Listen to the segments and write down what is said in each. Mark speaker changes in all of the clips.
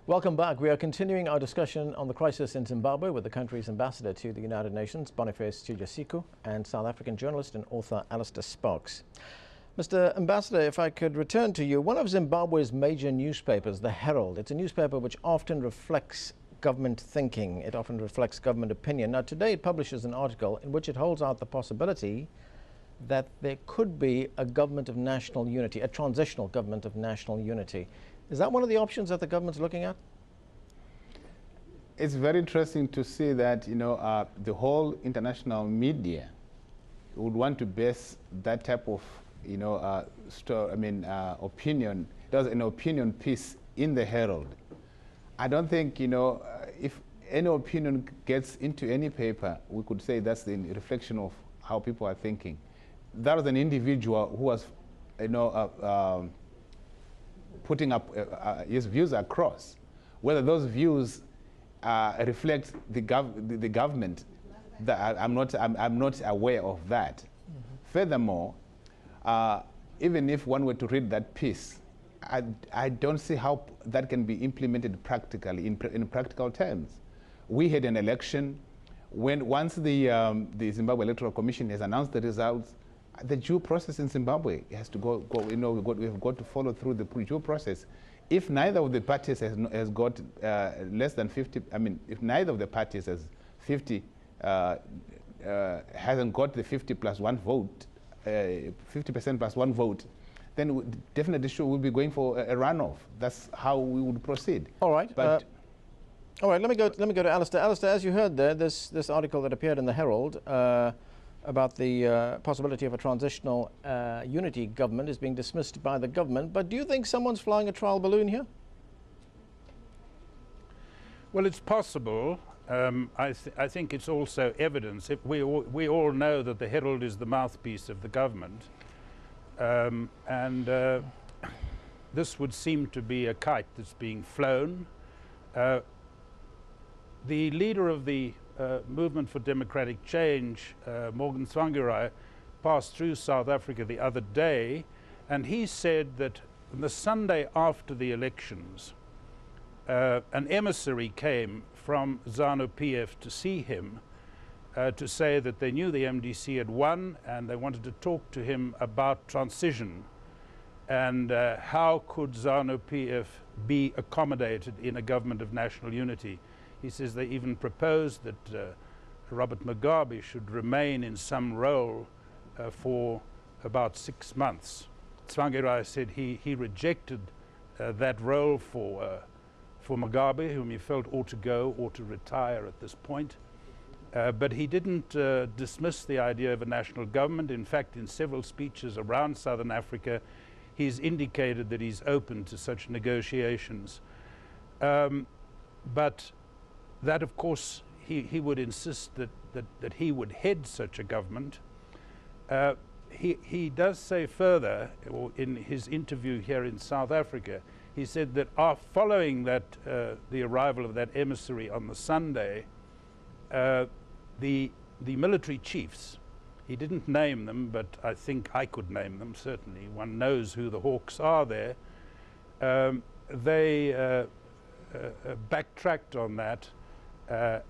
Speaker 1: Welcome back. We are continuing our discussion on the crisis in Zimbabwe with the country's ambassador to the United Nations, Boniface Chijasiku, and South African journalist and author Alistair Sparks. Mr. Ambassador, if I could return to you, one of Zimbabwe's major newspapers, The Herald, it's a newspaper which often reflects government thinking. It often reflects government opinion. Now, today it publishes an article in which it holds out the possibility that there could be a government of national unity, a transitional government of national unity. Is that one of the options that the government's looking at?
Speaker 2: It's very interesting to see that, the whole international media would want to base that type of, opinion. There's an opinion piece in the Herald. I don't think, if any opinion gets into any paper, we could say that's the reflection of how people are thinking. That was an individual who was, putting up his views across. Whether those views reflect the government, that I'm not aware of that. Mm-hmm. Furthermore, even if one were to read that piece, I don't see how that can be implemented practically in practical terms. We had an election. Once the Zimbabwe Electoral Commission has announced the results, the due process in Zimbabwe has to go. We've got to follow through the due process. If neither of the parties has got less than 50, if neither of the parties has 50, hasn't got the 50 plus 1 vote, 50% plus 1 vote, then we definitely we'll be going for a runoff. That's how we would proceed.
Speaker 1: All right. But all right. Let me go to Alistair. Alistair, as you heard there, this article that appeared in the Herald about the possibility of a transitional unity government is being dismissed by the government. But do you think someone's flying a trial balloon here?
Speaker 3: Well, it's possible. I think it's also evidence. We all know that the Herald is the mouthpiece of the government. This would seem to be a kite that's being flown. The leader of the Movement for Democratic Change, Morgan Tsvangirai, passed through South Africa the other day, and he said that the Sunday after the elections, an emissary came from ZANU-PF to see him to say that they knew the MDC had won and they wanted to talk to him about transition and how could ZANU-PF be accommodated in a government of national unity. He says they even proposed that Robert Mugabe should remain in some role for about 6 months. Tsvangirai said he rejected that role for Mugabe, whom he felt ought to go or to retire at this point. But he didn't dismiss the idea of a national government. In fact, in several speeches around Southern Africa, he's indicated that he's open to such negotiations. But that, of course, he would insist that he would head such a government. He does say further, or in his interview here in South Africa, he said that following that the arrival of that emissary on the Sunday, the military chiefs, he didn't name them, but I think I could name them, certainly. One knows who the hawks are there. They backtracked on that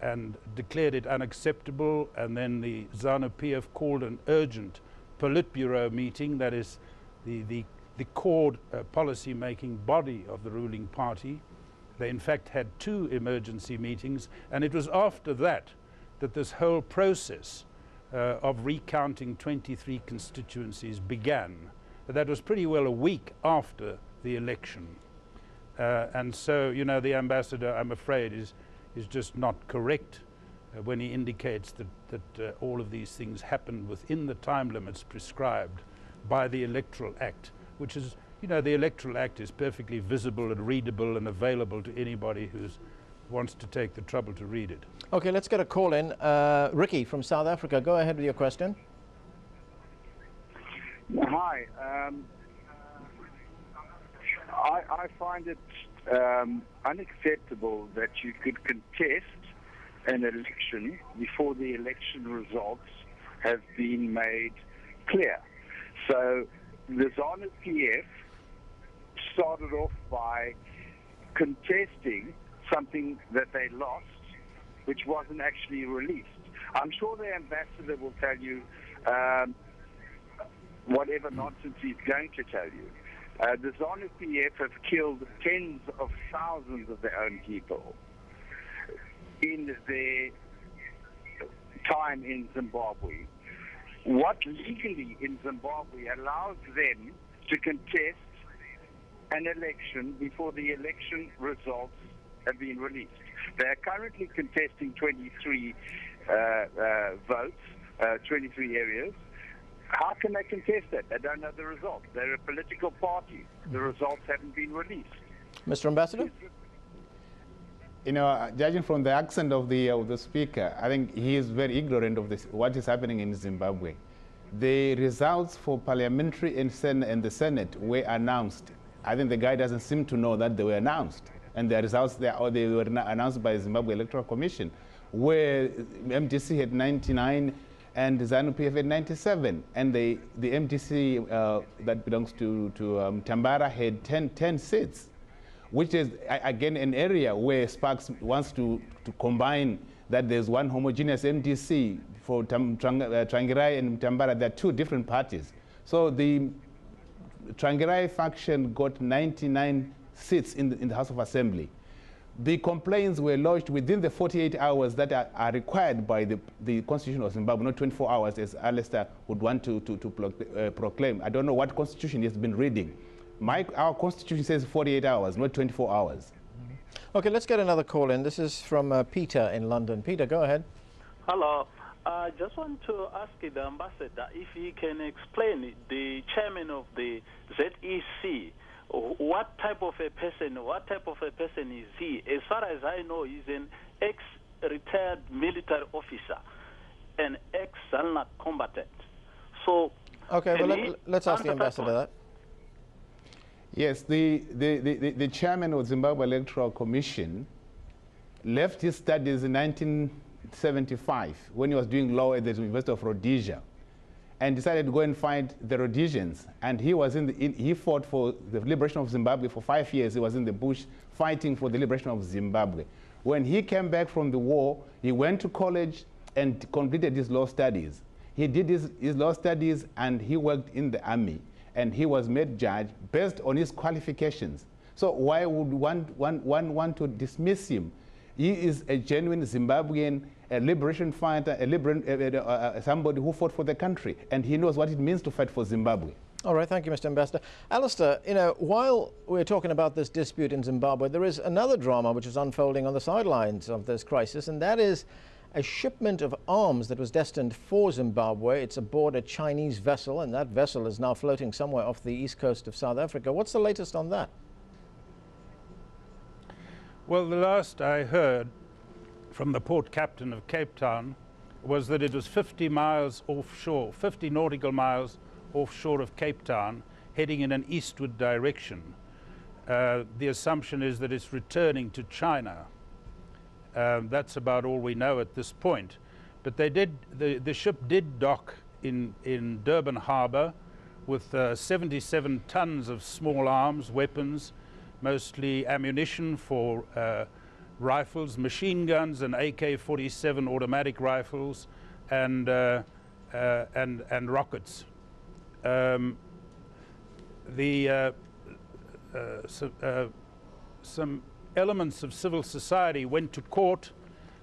Speaker 3: and declared it unacceptable, and then the ZANU-PF called an urgent Politburo meeting, that is the core policy-making body of the ruling party. They in fact had 2 emergency meetings, and it was after that this whole process of recounting 23 constituencies began. That was pretty well a week after the election. And so, the ambassador, I'm afraid, is just not correct when he indicates that all of these things happened within the time limits prescribed by the Electoral Act, which is, the Electoral Act is perfectly visible and readable and available to anybody who wants to take the trouble to read it.
Speaker 1: Okay, let's get a call in. Ricky from South Africa, go ahead with your question.
Speaker 4: Hi. I find it unacceptable that you could contest an election before the election results have been made clear. So the ZANU-PF started off by contesting something that they lost, which wasn't actually released. I'm sure the ambassador will tell you whatever nonsense he's going to tell you. The ZANU-PF have killed tens of thousands of their own people in their time in Zimbabwe. What legally in Zimbabwe allows them to contest an election before the election results have been released? They are currently contesting 23 votes, 23 areas. How can they contest that? They don't know the results. They're a political party. The results haven't been released.
Speaker 1: Mr. Ambassador?
Speaker 2: You know, judging from the accent of the speaker, I think he is very ignorant of this, what is happening in Zimbabwe. The results for parliamentary and the Senate were announced. I think the guy doesn't seem to know that they were announced. And the results, they were announced by the Zimbabwe Electoral Commission, where MDC had 99 and ZANU-PF had 97. And the MDC that belongs to Tambara had 10 seats, which is, again, an area where Sparks wants to combine that there's one homogeneous MDC for Trangirai and Tambara. There are two different parties. So the Trangirai faction got 99 seats in the House of Assembly. The complaints were lodged within the 48 hours that are required by the Constitution of Zimbabwe, not 24 hours as Alistair would want to proclaim. I don't know what constitution he's been reading. Our Constitution says 48 hours, not 24 hours.
Speaker 1: Okay, let's get another call in. This is from Peter in London. Peter, go ahead.
Speaker 5: Hello. I just want to ask the ambassador if he can explain the chairman of the ZEC. What type of a person is he? As far as I know, he's an ex-retired military officer, an ex-Zalna combatant. So,
Speaker 1: okay, well, let's ask the ambassador that.
Speaker 2: Yes, the chairman of Zimbabwe Electoral Commission left his studies in 1975 when he was doing law at the University of Rhodesia, and decided to go and fight the Rhodesians. And he was he fought for the liberation of Zimbabwe for 5 years. He was in the bush fighting for the liberation of Zimbabwe. When he came back from the war, he went to college and completed his law studies. He did his law studies and he worked in the army. And he was made judge based on his qualifications. So why would one want to dismiss him? He is a genuine Zimbabwean, a liberation fighter, somebody who fought for the country, and he knows what it means to fight for Zimbabwe.
Speaker 1: All right, thank you, Mr. Ambassador. Alistair, you know, while we're talking about this dispute in Zimbabwe, there is another drama which is unfolding on the sidelines of this crisis, and that is a shipment of arms that was destined for Zimbabwe. It's aboard a Chinese vessel, and that vessel is now floating somewhere off the east coast of South Africa. What's the latest on that?
Speaker 3: Well, the last I heard from the port captain of Cape Town was that it was 50 miles offshore, 50 nautical miles offshore of Cape Town, heading in an eastward direction. The assumption is that it's returning to China. That's about all we know at this point. But the ship did dock in Durban Harbour with 77 tons of small arms, weapons, mostly ammunition for rifles, machine guns, and AK-47 automatic rifles, and rockets. Some elements of civil society went to court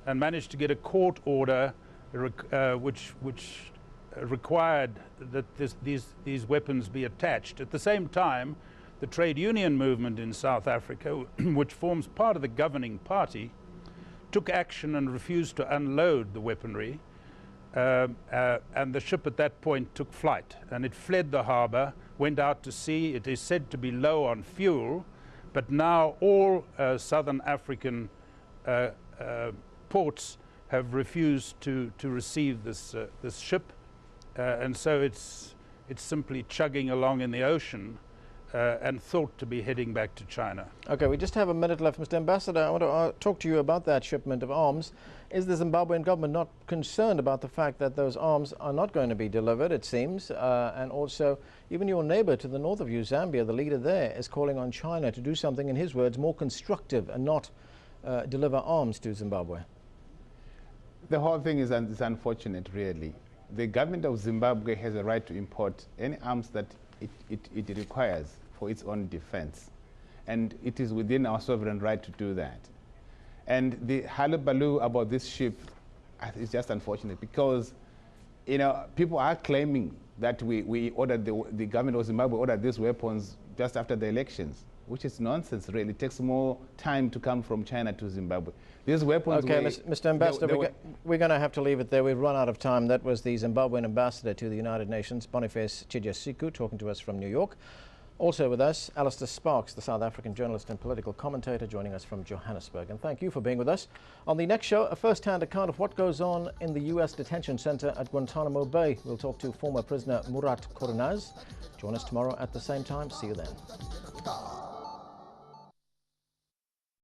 Speaker 3: and managed to get a court order which required that these weapons be attached. At the same time, the trade union movement in South Africa, which forms part of the governing party, took action and refused to unload the weaponry, and the ship at that point took flight, and it fled the harbour, went out to sea. It is said to be low on fuel, but now all southern African ports have refused to receive this ship, and so it's simply chugging along in the ocean and thought to be heading back to China.
Speaker 1: Okay, we just have a minute left, Mr. Ambassador. I want to talk to you about that shipment of arms. Is the Zimbabwean government not concerned about the fact that those arms are not going to be delivered, it seems? And also, even your neighbor to the north of you, Zambia, the leader there, is calling on China to do something, in his words, more constructive and not deliver arms to Zimbabwe.
Speaker 2: The whole thing is unfortunate, really. The government of Zimbabwe has a right to import any arms that it requires for its own defense. And it is within our sovereign right to do that. And the hullabaloo about this ship is just unfortunate because, you know, people are claiming that we ordered, the government of Zimbabwe ordered these weapons just after the elections, which is nonsense, really. It takes more time to come from China to Zimbabwe. These weapons...
Speaker 1: Okay, Mr. Ambassador, we're going to have to leave it there. We've run out of time. That was the Zimbabwean ambassador to the United Nations, Boniface Chijasiku, talking to us from New York. Also with us, Alistair Sparks, the South African journalist and political commentator, joining us from Johannesburg. And thank you for being with us. On the next show, a first-hand account of what goes on in the U.S. detention center at Guantanamo Bay. We'll talk to former prisoner Murat Korunaz. Join us tomorrow at the same time. See you then.